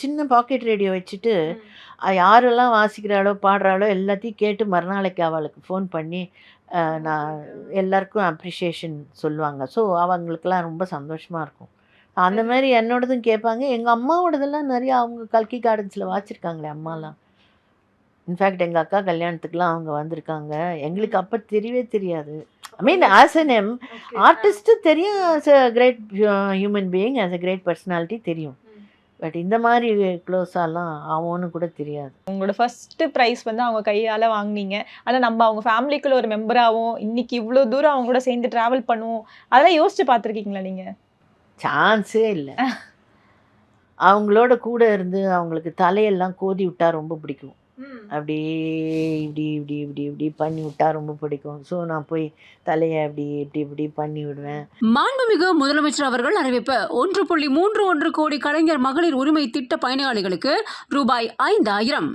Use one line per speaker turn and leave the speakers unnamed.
சின்ன packet radio வச்சுட்டு யாரெல்லாம் வாசிக்கிறாளோ பாடுறாளோ எல்லாத்தையும் கேட்டு மறுநாளைக்கு அவளுக்கு ஃபோன் பண்ணி நான் எல்லாருக்கும் அப்ரிஷியேஷன் சொல்லுவாங்க. ஸோ அவங்களுக்கெல்லாம் ரொம்ப சந்தோஷமாக இருக்கும். அந்த மாதிரி என்னோடதும் கேட்பாங்க. எங்கள் அம்மாவோடதெல்லாம் நிறையா அவங்க கல்கி கார்டன்ஸில் வாசிச்சிருக்காங்களே அம்மாலாம். இன்ஃபேக்ட் எங்கள் அக்கா கல்யாணத்துக்குலாம் அவங்க வந்திருக்காங்க. எங்களுக்கு அப்போ தெரியவே தெரியாது. I mean as an artist தெரியும், as a great human being, as a great personality தெரியும். பட் இந்த மாதிரி க்ளோஸாலாம் ஆகும்னு கூட தெரியாது.
உங்களோட ஃபர்ஸ்ட் ப்ரைஸ் வந்து அவங்க கையால் வாங்கினீங்க. ஆனால் நம்ம அவங்க ஃபேமிலிக்குள்ள ஒரு மெம்பராகவும் இன்னைக்கு இவ்வளோ தூரம் அவங்க கூட சேர்ந்து ட்ராவல் பண்ணுவோம், அதெல்லாம் யோசிச்சு பார்த்துருக்கீங்களா நீங்கள்?
சான்ஸே இல்லை. அவங்களோட கூட இருந்து அவங்களுக்கு தலையெல்லாம் கோதி விட்டா ரொம்ப பிடிக்கும். அப்படியே இப்படி இப்படி இப்படி இப்படி பண்ணி விட்டா ரொம்ப பிடிக்கும். ஸோ நான் போய் தலையை அப்படி இப்படி இப்படி பண்ணி விடுவேன்.
மாண்புமிகு முதலமைச்சர் அவர்கள் அறிவிப்பு 1.31 கோடி கலைஞர் மகளிர் உரிமை திட்ட பயனாளிகளுக்கு ரூபாய் 5000